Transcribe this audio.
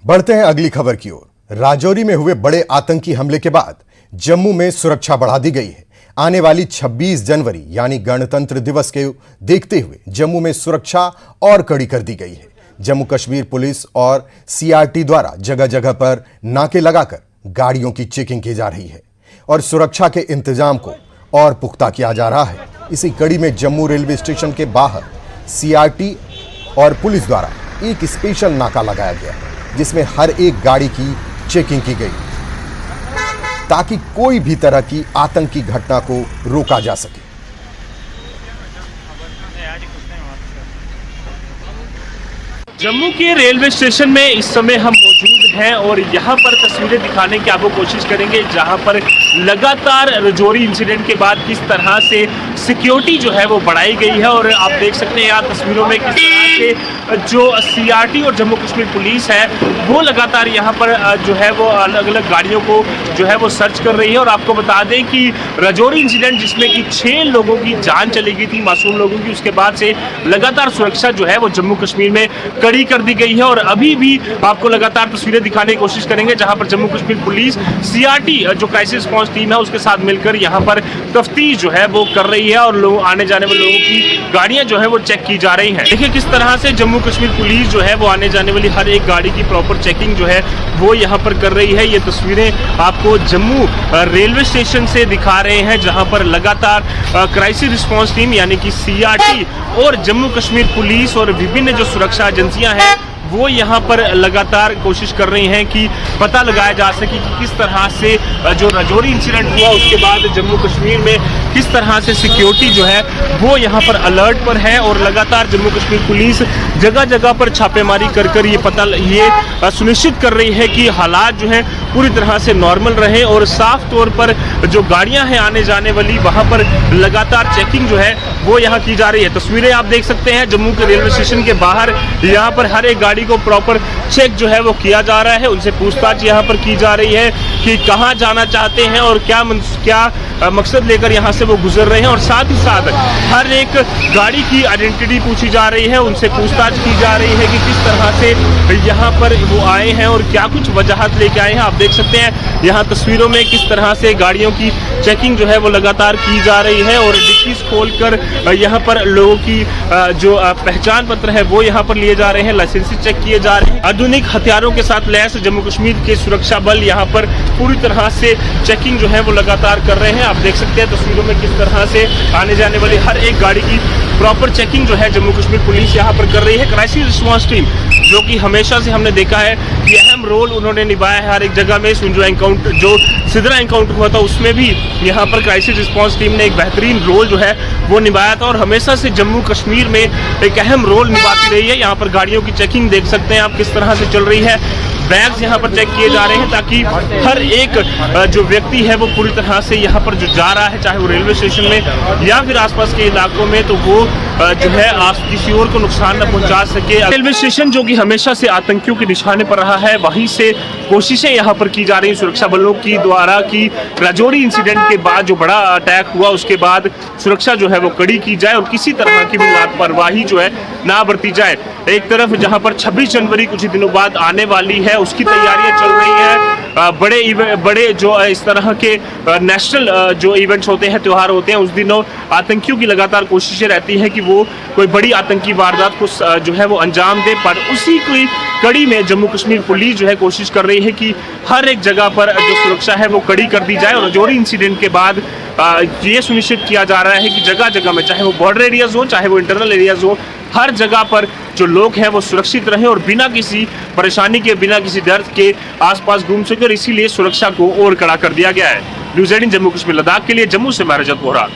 बढ़ते हैं अगली खबर की ओर। राजौरी में हुए बड़े आतंकी हमले के बाद जम्मू में सुरक्षा बढ़ा दी गई है। आने वाली 26 जनवरी यानी गणतंत्र दिवस के देखते हुए जम्मू में सुरक्षा और कड़ी कर दी गई है। जम्मू कश्मीर पुलिस और सीआरटी द्वारा जगह जगह पर नाके लगाकर गाड़ियों की चेकिंग की जा रही है और सुरक्षा के इंतजाम को और पुख्ता किया जा रहा है। इसी कड़ी में जम्मू रेलवे स्टेशन के बाहर सीआरटी और पुलिस द्वारा एक स्पेशल नाका लगाया गया है, जिसमें हर एक गाड़ी की चेकिंग की गई ताकि कोई भी तरह की आतंकी घटना को रोका जा सके। जम्मू के रेलवे स्टेशन में इस समय हम मौजूद हैं और यहाँ पर तस्वीरें दिखाने की आपको कोशिश करेंगे, जहाँ पर लगातार राजौरी इंसिडेंट के बाद किस तरह से सिक्योरिटी जो है वो बढ़ाई गई है। और आप देख सकते हैं यहाँ तस्वीरों में किस तरह से जो सीआरटी और जम्मू कश्मीर पुलिस है वो लगातार यहाँ पर जो है वो अलग अलग गाड़ियों को जो है वो सर्च कर रही है। और आपको बता दें कि राजौरी इंसिडेंट जिसमें कि 6 लोगों की जान चली गई थी, मासूम लोगों की, उसके बाद से लगातार सुरक्षा जो है वो जम्मू कश्मीर में कड़ी कर दी गई है। और अभी भी आपको लगातार तस्वीरें दिखाने की कोशिश करेंगे, जहां पर जम्मू कश्मीर पुलिस सीआरटी जो क्राइसिस रिस्पांस टीम है उसके साथ मिलकर यहां पर तफ्तीश जो है वो कर रही है और लोग आने जाने वाले लोगों की गाड़ियां जो है वो चेक की जा रही हैं। देखिए किस तरह से जम्मू कश्मीर पुलिस जो है वो आने जाने वाली हर एक गाड़ी की प्रॉपर चेकिंग जो है वो यहाँ पर कर रही है। ये तस्वीरें आपको जम्मू रेलवे स्टेशन से दिखा रहे हैं, जहां पर लगातार क्राइसिस रिस्पांस टीम यानी कि सीआरटी और जम्मू कश्मीर पुलिस और विभिन्न जो सुरक्षा एजेंसियां हैं वो यहाँ पर लगातार कोशिश कर रही हैं कि पता लगाया जा सके कि किस तरह से जो राजौरी इंसिडेंट हुआ उसके बाद जम्मू कश्मीर में किस तरह से सिक्योरिटी जो है वो यहाँ पर अलर्ट पर है। और लगातार जम्मू कश्मीर पुलिस जगह जगह पर छापेमारी कर ये सुनिश्चित कर रही है कि हालात जो हैं पूरी तरह से नॉर्मल रहे और साफ तौर पर जो गाड़ियां हैं आने जाने वाली वहां पर लगातार चेकिंग जो है वो यहाँ की जा रही है। तस्वीरें आप देख सकते हैं जम्मू के रेलवे स्टेशन के बाहर, यहाँ पर हर एक गाड़ी को प्रॉपर चेक जो है वो किया जा रहा है। उनसे पूछताछ यहाँ पर की जा रही है कि कहाँ जाना चाहते हैं और क्या मकसद लेकर यहाँ से वो गुजर रहे हैं। और साथ ही साथ हर एक गाड़ी की आइडेंटिटी पूछी जा रही है, उनसे पूछताछ की जा रही है कि किस तरह से यहाँ पर वो आए हैं और क्या कुछ वजहत लेके आए हैं। आप देख सकते हैं यहाँ तस्वीरों में किस तरह से गाड़ियों की चेकिंग जो है वो लगातार की जा रही है और डिक्कीज खोलकर यहाँ पर लोगों की जो पहचान पत्र है वो यहाँ पर लिए जा रहे हैं, लाइसेंस चेक किए जा रहे हैं। आधुनिक हथियारों के साथ लैस जम्मू कश्मीर के सुरक्षा बल यहाँ पर पूरी तरह से चेकिंग जो है वो लगातार कर रहे हैं। आप देख सकते हैं तस्वीरों में किस तरह से आने जाने वाली हर एक गाड़ी की प्रॉपर चेकिंग जो है जम्मू कश्मीर पुलिस यहाँ पर कर रही है। क्राइसिस रिस्पांस टीम जो कि हमेशा से हमने देखा है कि अहम रोल उन्होंने निभाया है हर एक जगह में। जो सिदरा एनकाउंटर हुआ था उसमें भी यहाँ पर क्राइसिस रिस्पांस टीम ने एक बेहतरीन रोल जो है वो निभाया था और हमेशा से जम्मू कश्मीर में एक अहम रोल निभाती रही है। यहाँ पर गाड़ियों की चेकिंग देख सकते हैं आप किस तरह से चल रही है। बैग्स यहाँ पर चेक किए जा रहे हैं ताकि हर एक जो व्यक्ति है वो पूरी तरह से यहाँ पर जो जा रहा है, चाहे वो रेलवे स्टेशन में या फिर आसपास के इलाकों में, तो वो जो है किसी और को नुकसान न पहुंचा सके। रेलवे स्टेशन जो कि हमेशा से आतंकियों के निशाने पर रहा है, वहीं से कोशिशें यहाँ पर की जा रही सुरक्षा बलों की द्वारा कि राजौरी इंसिडेंट के बाद जो बड़ा अटैक हुआ उसके बाद सुरक्षा जो है वो कड़ी की जाए और किसी तरह की भी लापरवाही जो है ना बरती जाए। एक तरफ जहाँ पर 26 जनवरी कुछ दिनों बाद आने वाली है, उसकी तैयारियां चल रही है। बड़े जो इस तरह के नेशनल जो इवेंट्स होते हैं, त्यौहार होते हैं, उस दिनों आतंकियों की लगातार कोशिशें रहती हैं कि वो कोई बड़ी आतंकी वारदात को जो है वो अंजाम दे। पर उसी की कड़ी में जम्मू कश्मीर पुलिस जो है कोशिश कर रही है कि हर एक जगह पर जो सुरक्षा है वो कड़ी कर दी जाए। और राजौरी इंसिडेंट के बाद ये सुनिश्चित किया जा रहा है कि जगह जगह में, चाहे वो बॉर्डर एरियाज हो चाहे वो इंटरनल एरियाज हो, हर जगह पर जो लोग हैं वो सुरक्षित रहें और बिना किसी परेशानी के, बिना किसी डर के आसपास घूम सके। और इसीलिए सुरक्षा को और कड़ा कर दिया गया है। न्यूज़ 18 जम्मू कश्मीर लद्दाख के लिए जम्मू से मैं रजत बोहरा।